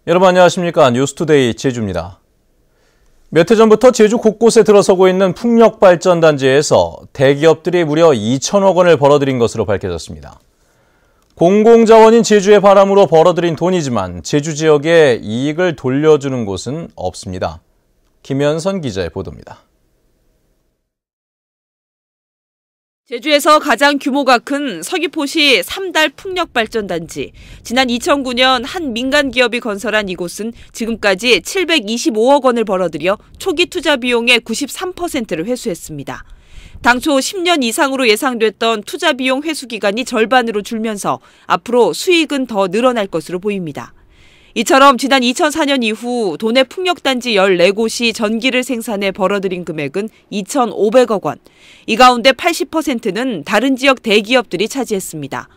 여러분 안녕하십니까? 뉴스투데이 제주입니다. 몇 해 전부터 제주 곳곳에 들어서고 있는 풍력발전단지에서 대기업들이 무려 2천억 원을 벌어들인 것으로 밝혀졌습니다. 공공자원인 제주의 바람으로 벌어들인 돈이지만 제주 지역에 이익을 돌려주는 곳은 없습니다. 김현선 기자의 보도입니다. 제주에서 가장 규모가 큰 서귀포시 삼달 풍력발전단지. 지난 2009년 한 민간 기업이 건설한 이곳은 지금까지 725억 원을 벌어들여 초기 투자 비용의 93%를 회수했습니다. 당초 10년 이상으로 예상됐던 투자 비용 회수 기간이 절반으로 줄면서 앞으로 수익은 더 늘어날 것으로 보입니다. 이처럼 지난 2004년 이후 도내 풍력단지 14곳이 전기를 생산해 벌어들인 금액은 2,500억 원. 이 가운데 80%는 다른 지역 대기업들이 차지했습니다.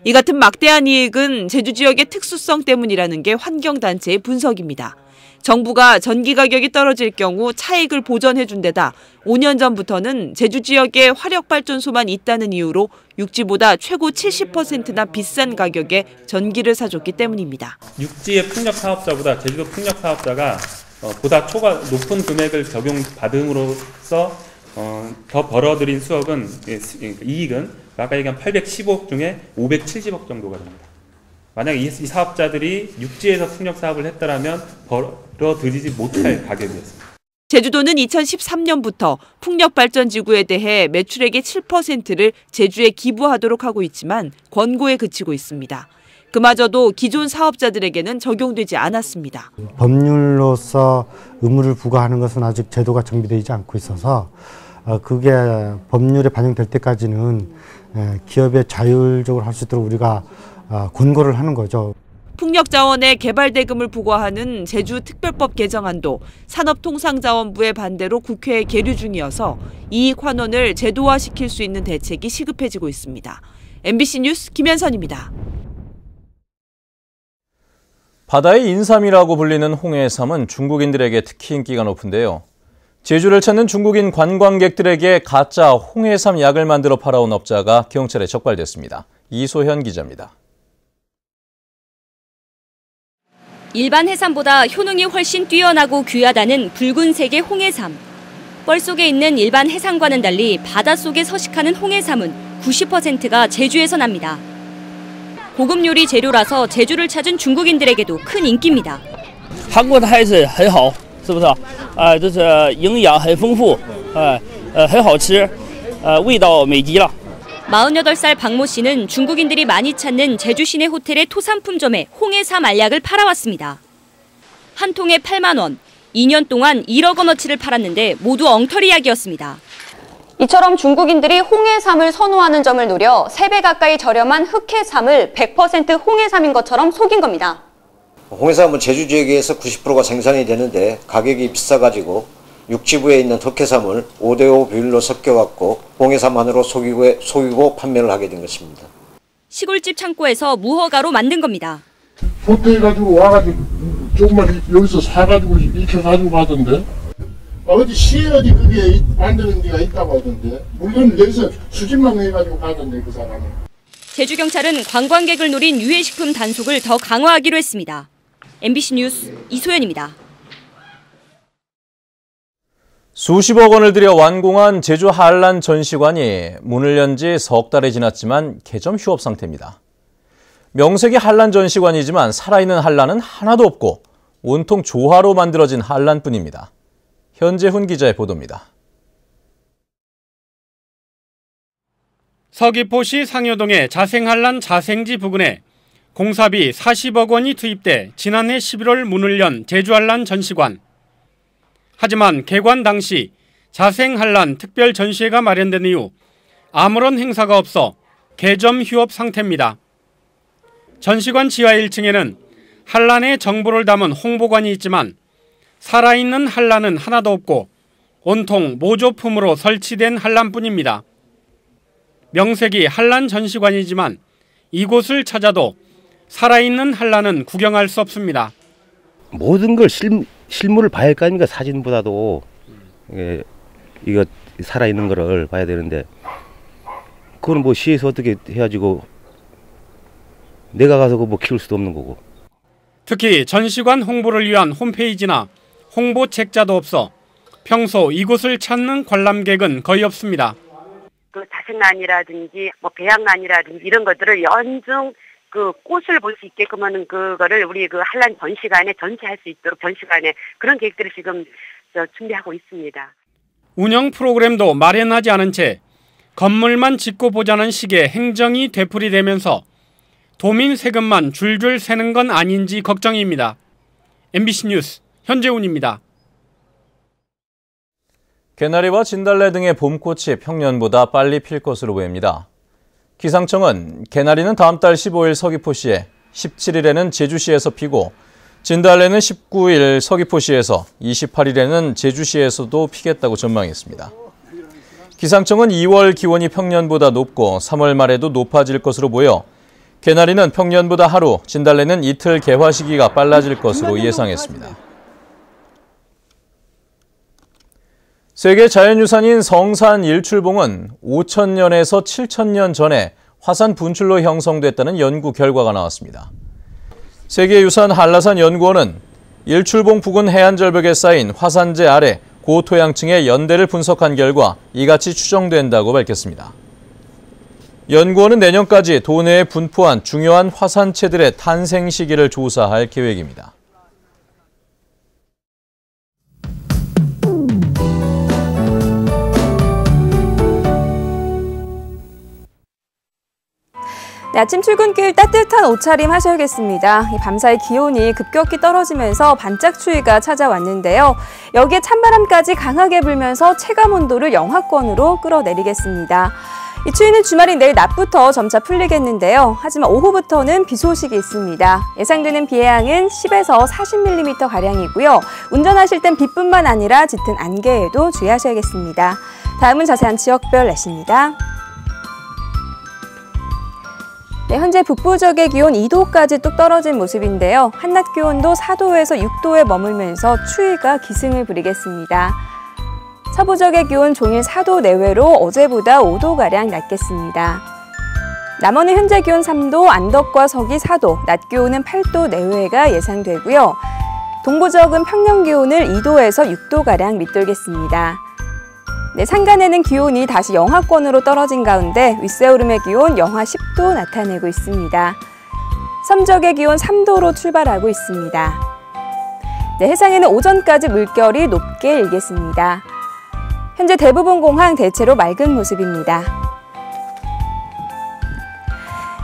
이 같은 막대한 이익은 제주 지역의 특수성 때문이라는 게 환경단체의 분석입니다. 정부가 전기 가격이 떨어질 경우 차익을 보전해준 데다 5년 전부터는 제주 지역에 화력발전소만 있다는 이유로 육지보다 최고 70%나 비싼 가격에 전기를 사줬기 때문입니다. 육지의 풍력 사업자보다 제주도 풍력 사업자가 보다 높은 금액을 적용받음으로써 더 벌어들인 수억은 이익은 아까 얘기한 815억 중에 570억 정도가 됩니다. 만약 이 사업자들이 육지에서 풍력 사업을 했더라면 벌어들이지 못할 가격이었습니다. 제주도는 2013년부터 풍력발전지구에 대해 매출액의 7%를 제주에 기부하도록 하고 있지만 권고에 그치고 있습니다. 그마저도 기존 사업자들에게는 적용되지 않았습니다. 법률로서 의무를 부과하는 것은 아직 제도가 정비되지 않고 있어서 그게 법률에 반영될 때까지는 기업에 자율적으로 할 수 있도록 우리가 권고를 하는 거죠. 풍력자원에 개발대금을 부과하는 제주특별법 개정안도 산업통상자원부의 반대로 국회에 계류 중이어서 이익 환원을 제도화시킬 수 있는 대책이 시급해지고 있습니다. MBC 뉴스 김현선입니다. 바다의 인삼이라고 불리는 홍해삼은 중국인들에게 특히 인기가 높은데요. 제주를 찾는 중국인 관광객들에게 가짜 홍해삼 약을 만들어 팔아온 업자가 경찰에 적발됐습니다. 이소현 기자입니다. 일반 해삼보다 효능이 훨씬 뛰어나고 귀하다는 붉은색의 홍해삼. 뻘 속에 있는 일반 해삼과는 달리 바닷속에 서식하는 홍해삼은 90%가 제주에서 납니다. 고급 요리 재료라서 제주를 찾은 중국인들에게도 큰 인기입니다. 韩国的海参很好，是不是？这是营养很丰富，很好吃，味道美极了。 48살 박모 씨는 중국인들이 많이 찾는 제주 시내 호텔의 토산품점에 홍해삼 알약을 팔아왔습니다. 한 통에 8만 원, 2년 동안 1억 원어치를 팔았는데 모두 엉터리 약이었습니다. 이처럼 중국인들이 홍해삼을 선호하는 점을 노려 3배 가까이 저렴한 흑해삼을 100% 홍해삼인 것처럼 속인 겁니다. 홍해삼은 제주 지역에서 90%가 생산이 되는데 가격이 비싸가지고 육지부에 있는 흑해삼을 5대5 비율로 섞여갖고 홍해삼만으로 속이고 판매를 하게 된 것입니다. 시골집 창고에서 무허가로 만든 겁니다. 포트해가지고 와가지고 조금만 여기서 사가지고 익혀가지고 가던데 어디 시에 어디 그게 만드는 데가 있다고 하던데 물론 여기서 수집만 해가지고 가던데 그 사람은. 제주경찰은 관광객을 노린 유해식품 단속을 더 강화하기로 했습니다. MBC 뉴스 이소연입니다. 수십억 원을 들여 완공한 제주 한란 전시관이 문을 연 지 석 달이 지났지만 개점 휴업 상태입니다. 명색이 한란 전시관이지만 살아있는 한란은 하나도 없고 온통 조화로 만들어진 한란뿐입니다. 현재훈 기자의 보도입니다. 서귀포시 상여동의 자생한란 자생지 부근에 공사비 40억 원이 투입돼 지난해 11월 문을 연 제주한란 전시관. 하지만 개관 당시 자생한란 특별 전시회가 마련된 이후 아무런 행사가 없어 개점 휴업 상태입니다. 전시관 지하 1층에는 한란의 정보를 담은 홍보관이 있지만 살아있는 한란은 하나도 없고 온통 모조품으로 설치된 한란뿐입니다. 명색이 한란 전시관이지만 이곳을 찾아도 살아있는 한란은 구경할 수 없습니다. 모든 걸 실물을 봐야 할 거 아닙니까? 사진보다도 이거 살아있는 거를 봐야 되는데 그건 뭐 시에서 어떻게 해가지고 내가 가서 뭐 키울 수도 없는 거고. 특히 전시관 홍보를 위한 홈페이지나 홍보 책자도 없어 평소 이곳을 찾는 관람객은 거의 없습니다. 그 자생란이라든지 뭐 배양란이라든지 이런 것들을 연중 그 꽃을 볼 수 있게끔 하는 그거를 우리 그 한란 전시관에 전시할 수 있도록 전시관에 그런 계획들을 지금 준비하고 있습니다. 운영 프로그램도 마련하지 않은 채 건물만 짓고 보자는 식의 행정이 되풀이되면서 도민 세금만 줄줄 새는 건 아닌지 걱정입니다. MBC 뉴스 현재훈입니다. 개나리와 진달래 등의 봄꽃이 평년보다 빨리 필 것으로 보입니다. 기상청은 개나리는 다음 달 15일 서귀포시에, 17일에는 제주시에서 피고 진달래는 19일 서귀포시에서, 28일에는 제주시에서도 피겠다고 전망했습니다. 기상청은 2월 기온이 평년보다 높고 3월 말에도 높아질 것으로 보여 개나리는 평년보다 하루, 진달래는 이틀 개화 시기가 빨라질 것으로 예상했습니다. 세계 자연유산인 성산 일출봉은 5,000년에서 7,000년 전에 화산 분출로 형성됐다는 연구 결과가 나왔습니다. 세계유산 한라산 연구원은 일출봉 부근 해안절벽에 쌓인 화산재 아래 고토양층의 연대를 분석한 결과 이같이 추정된다고 밝혔습니다. 연구원은 내년까지 도내에 분포한 중요한 화산체들의 탄생 시기를 조사할 계획입니다. 네, 아침 출근길 따뜻한 옷차림 하셔야겠습니다. 밤사이 기온이 급격히 떨어지면서 반짝 추위가 찾아왔는데요. 여기에 찬바람까지 강하게 불면서 체감온도를 영하권으로 끌어내리겠습니다. 이 추위는 주말인 내일 낮부터 점차 풀리겠는데요. 하지만 오후부터는 비 소식이 있습니다. 예상되는 비의 양은 10에서 40mm가량이고요. 운전하실 땐 비뿐만 아니라 짙은 안개에도 주의하셔야겠습니다. 다음은 자세한 지역별 날씨입니다. 네, 현재 북부 지역의 기온 2도까지 뚝 떨어진 모습인데요. 한낮 기온도 4도에서 6도에 머물면서 추위가 기승을 부리겠습니다. 서부 지역의 기온 종일 4도 내외로 어제보다 5도가량 낮겠습니다. 남원은 현재 기온 3도, 안덕과 서기 4도, 낮 기온은 8도 내외가 예상되고요. 동부 지역은 평년 기온을 2도에서 6도가량 밑돌겠습니다. 네, 산간에는 기온이 다시 영하권으로 떨어진 가운데 윗세오름의 기온 영하 10도 나타내고 있습니다. 섬적의 기온 3도로 출발하고 있습니다. 네, 해상에는 오전까지 물결이 높게 일겠습니다. 현재 대부분 공항 대체로 맑은 모습입니다.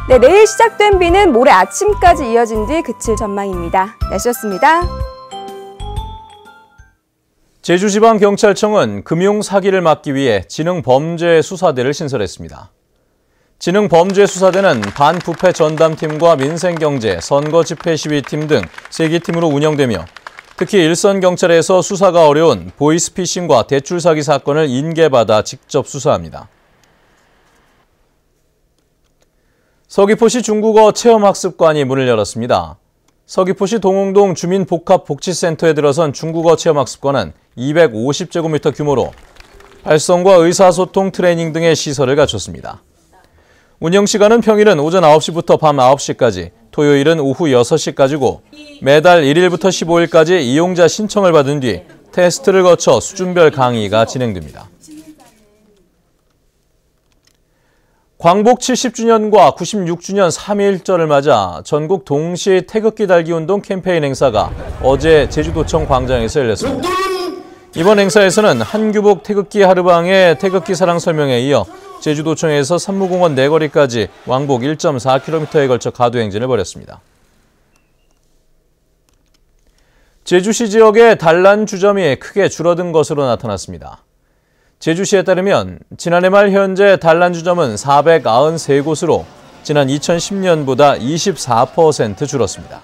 네, 내일 시작된 비는 모레 아침까지 이어진 뒤 그칠 전망입니다. 날씨였습니다. 제주지방경찰청은 금융사기를 막기 위해 지능범죄수사대를 신설했습니다. 지능범죄수사대는 반부패 전담팀과 민생경제, 선거집회시위팀 등 3개 팀으로 운영되며 특히 일선경찰에서 수사가 어려운 보이스피싱과 대출사기 사건을 인계받아 직접 수사합니다. 서귀포시 중국어 체험학습관이 문을 열었습니다. 서귀포시 동홍동 주민복합복지센터에 들어선 중국어 체험학습관은 250제곱미터 규모로 발성과 의사소통 트레이닝 등의 시설을 갖췄습니다. 운영시간은 평일은 오전 9시부터 밤 9시까지, 토요일은 오후 6시까지고 매달 1일부터 15일까지 이용자 신청을 받은 뒤 테스트를 거쳐 수준별 강의가 진행됩니다. 광복 70주년과 96주년 3.1절을 맞아 전국 동시 태극기 달기 운동 캠페인 행사가 어제 제주도청 광장에서 열렸습니다. 이번 행사에서는 한규복 태극기 하르방의 태극기 사랑 설명에 이어 제주도청에서 산무공원 내거리까지 왕복 1.4km에 걸쳐 가두행진을 벌였습니다. 제주시 지역의 단란 주점이 크게 줄어든 것으로 나타났습니다. 제주시에 따르면 지난해 말 현재 단란주점은 493곳으로 지난 2010년보다 24% 줄었습니다.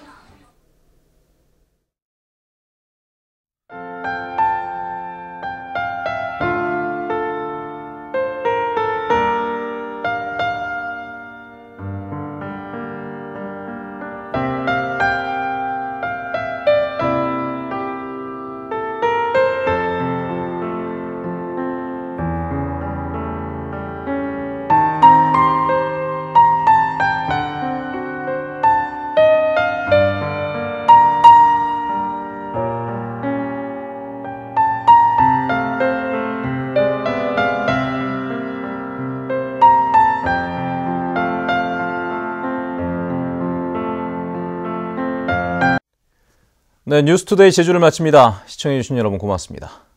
네, 뉴스투데이 제주를 마칩니다. 시청해주신 여러분 고맙습니다.